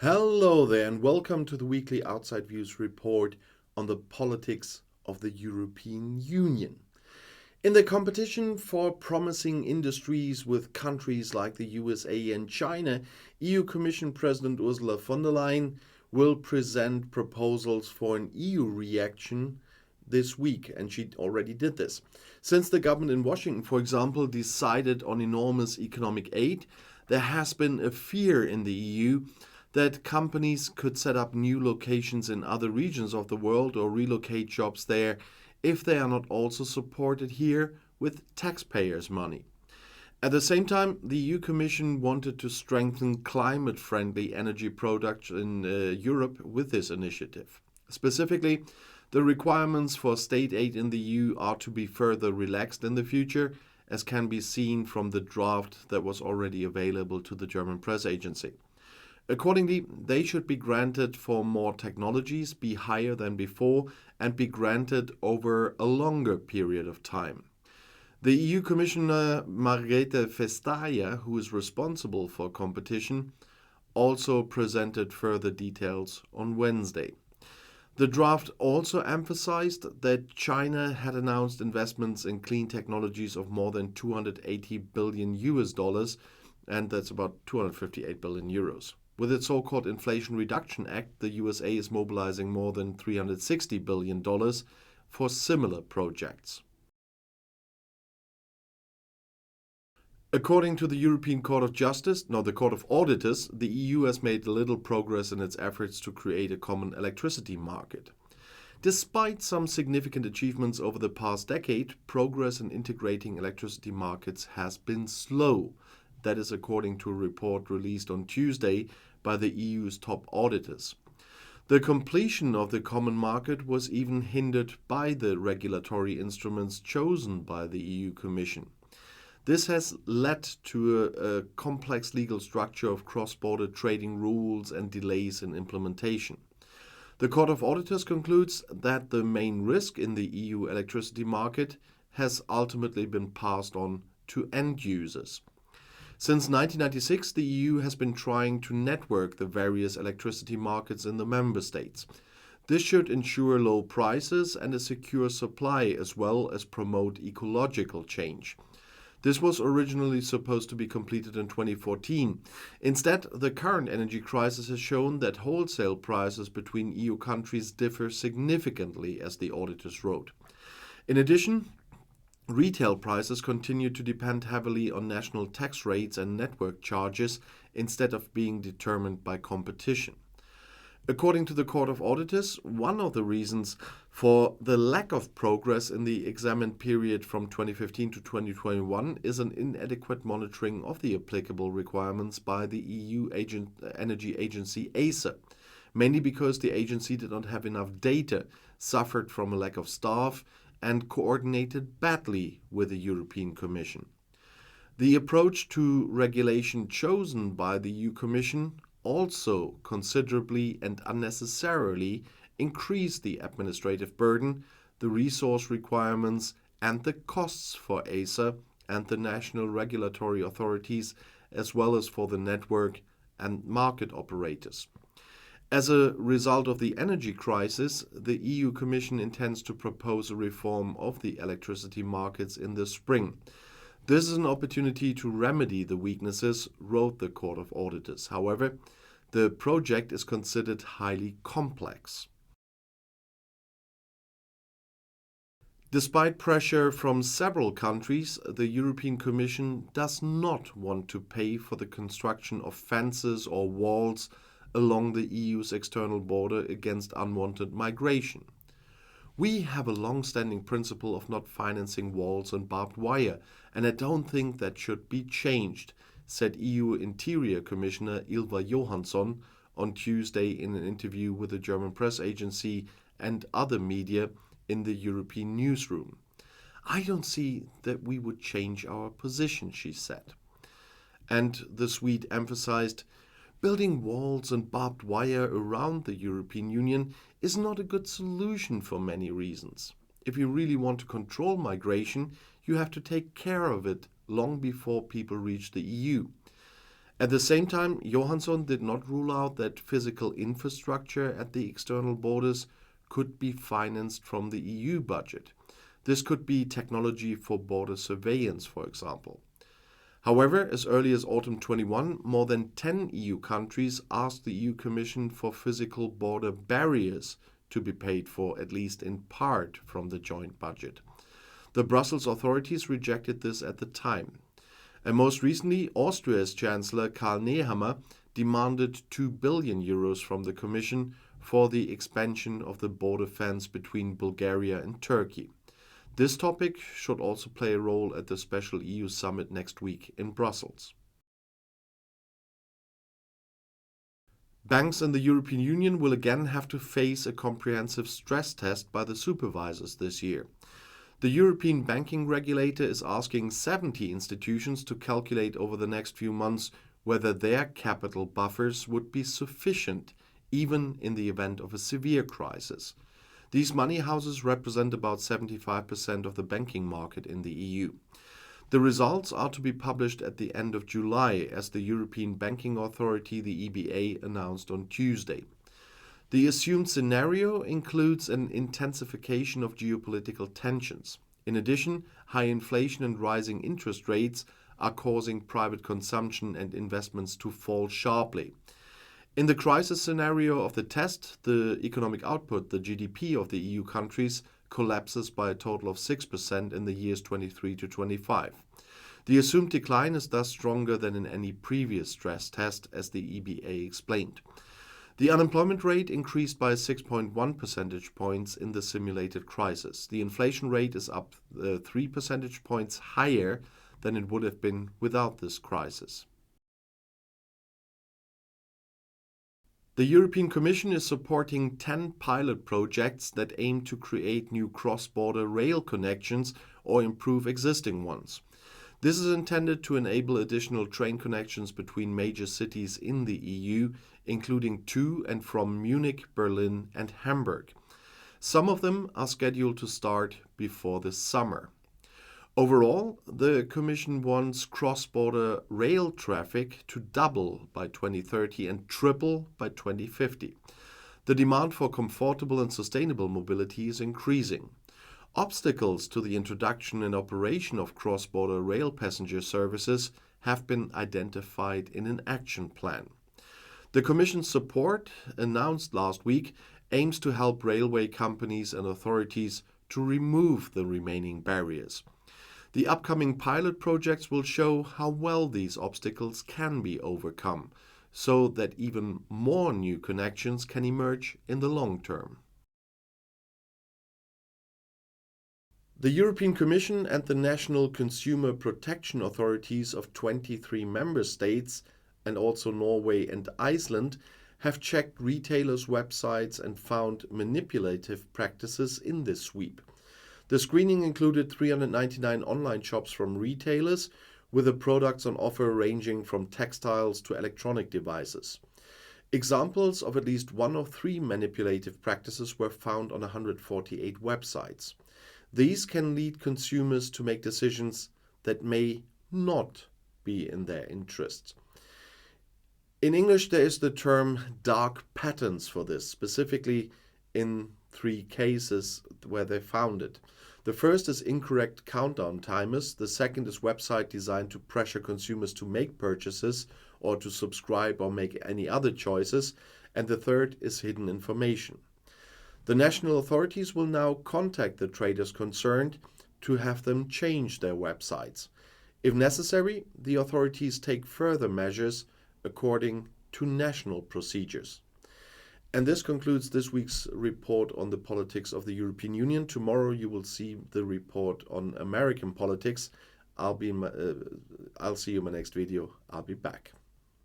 Hello there, and welcome to the weekly Outside Views report on the politics of the European Union. In the competition for promising industries with countries like the USA and China, EU Commission President Ursula von der Leyen will present proposals for an EU reaction this week, and she already did this. Since the government in Washington, for example, decided on enormous economic aid, there has been a fear in the EU that companies could set up new locations in other regions of the world or relocate jobs there if they are not also supported here with taxpayers' money. At the same time, the EU Commission wanted to strengthen climate-friendly energy products in Europe with this initiative. Specifically, the requirements for state aid in the EU are to be further relaxed in the future, as can be seen from the draft that was already available to the German press agency. Accordingly, they should be granted for more technologies, be higher than before, and be granted over a longer period of time. The EU Commissioner Margrethe Vestager, who is responsible for competition, also presented further details on Wednesday. The draft also emphasized that China had announced investments in clean technologies of more than 280 billion US dollars, and that's about 258 billion euros. With its so-called Inflation Reduction Act, the USA is mobilizing more than $360 billion for similar projects. According to the European Court of the Court of Auditors, the EU has made little progress in its efforts to create a common electricity market. Despite some significant achievements over the past decade, progress in integrating electricity markets has been slow. That is according to a report released on Tuesday by the EU's top auditors. The completion of the common market was even hindered by the regulatory instruments chosen by the EU Commission. This has led to a complex legal structure of cross-border trading rules and delays in implementation. The Court of Auditors concludes that the main risk in the EU electricity market has ultimately been passed on to end users. Since 1996, the EU has been trying to network the various electricity markets in the member states. This should ensure low prices and a secure supply, as well as promote ecological change. This was originally supposed to be completed in 2014. Instead, the current energy crisis has shown that wholesale prices between EU countries differ significantly, as the auditors wrote. In addition, retail prices continue to depend heavily on national tax rates and network charges instead of being determined by competition. According to the Court of Auditors, one of the reasons for the lack of progress in the examined period from 2015 to 2021 is an inadequate monitoring of the applicable requirements by the EU Energy Agency ACER, mainly because the agency did not have enough data, suffered from a lack of staff, and coordinated badly with the European Commission. The approach to regulation chosen by the EU Commission also considerably and unnecessarily increased the administrative burden, the resource requirements, and the costs for ACER and the national regulatory authorities, as well as for the network and market operators. As a result of the energy crisis, the EU Commission intends to propose a reform of the electricity markets in the spring. This is an opportunity to remedy the weaknesses, wrote the Court of Auditors. However, the project is considered highly complex. Despite pressure from several countries, the European Commission does not want to pay for the construction of fences or walls along the EU's external border against unwanted migration. We have a long-standing principle of not financing walls and barbed wire, and I don't think that should be changed, said EU Interior Commissioner Ylva Johansson on Tuesday in an interview with the German press agency and other media in the European newsroom. I don't see that we would change our position, she said. And the Swede emphasized, building walls and barbed wire around the European Union is not a good solution for many reasons. If you really want to control migration, you have to take care of it long before people reach the EU. At the same time, Johansson did not rule out that physical infrastructure at the external borders could be financed from the EU budget. This could be technology for border surveillance, for example. However, as early as autumn 21, more than 10 EU countries asked the EU Commission for physical border barriers to be paid for, at least in part, from the joint budget. The Brussels authorities rejected this at the time. And most recently, Austria's Chancellor Karl Nehammer demanded 2 billion euros from the Commission for the expansion of the border fence between Bulgaria and Turkey. This topic should also play a role at the special EU summit next week in Brussels. Banks in the European Union will again have to face a comprehensive stress test by the supervisors this year. The European banking regulator is asking 70 institutions to calculate over the next few months whether their capital buffers would be sufficient, even in the event of a severe crisis. These money houses represent about 75% of the banking market in the EU. The results are to be published at the end of July, as the European Banking Authority, the EBA, announced on Tuesday. The assumed scenario includes an intensification of geopolitical tensions. In addition, high inflation and rising interest rates are causing private consumption and investments to fall sharply. In the crisis scenario of the test, the economic output, the GDP of the EU countries, collapses by a total of 6% in the years 23 to 25. The assumed decline is thus stronger than in any previous stress test, as the EBA explained. The unemployment rate increased by 6.1 percentage points in the simulated crisis. The inflation rate is up 3 percentage points higher than it would have been without this crisis. The European Commission is supporting 10 pilot projects that aim to create new cross-border rail connections or improve existing ones. This is intended to enable additional train connections between major cities in the EU, including to and from Munich, Berlin, and Hamburg. Some of them are scheduled to start before the summer. Overall, the Commission wants cross-border rail traffic to double by 2030 and triple by 2050. The demand for comfortable and sustainable mobility is increasing. Obstacles to the introduction and operation of cross-border rail passenger services have been identified in an action plan. The Commission's support, announced last week, aims to help railway companies and authorities to remove the remaining barriers. The upcoming pilot projects will show how well these obstacles can be overcome, so that even more new connections can emerge in the long term. The European Commission and the national consumer protection authorities of 23 member states, and also Norway and Iceland, have checked retailers' websites and found manipulative practices in this sweep. The screening included 399 online shops from retailers, with the products on offer ranging from textiles to electronic devices. Examples of at least one of 3 manipulative practices were found on 148 websites. These can lead consumers to make decisions that may not be in their interests. In English, there is the term dark patterns for this, specifically in 3 cases where they found it. The first is incorrect countdown timers. The second is website designed to pressure consumers to make purchases or to subscribe or make any other choices. And the third is hidden information. The national authorities will now contact the traders concerned to have them change their websites. If necessary, the authorities take further measures according to national procedures. And this concludes this week's report on the politics of the European Union. Tomorrow you will see the report on American politics. I'll see you in my next video. I'll be back.